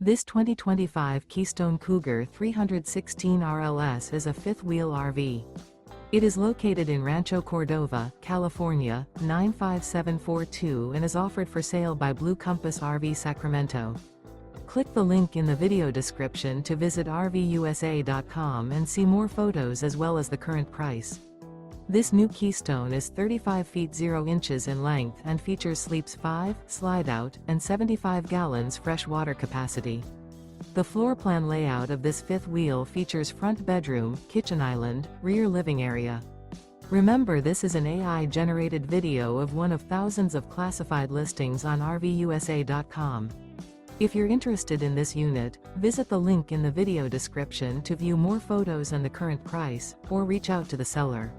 This 2025 Keystone Cougar 316 RLS is a fifth-wheel RV. It is located in Rancho Cordova, California, 95742 and is offered for sale by Blue Compass RV Sacramento. Click the link in the video description to visit RVUSA.com and see more photos as well as the current price. This new Keystone is 35 feet 0 inches in length and features sleeps 5, slide-out, and 75 gallons fresh water capacity. The floor plan layout of this fifth wheel features front bedroom, kitchen island, rear living area. Remember, this is an AI-generated video of one of thousands of classified listings on RVUSA.com. If you're interested in this unit, visit the link in the video description to view more photos and the current price, or reach out to the seller.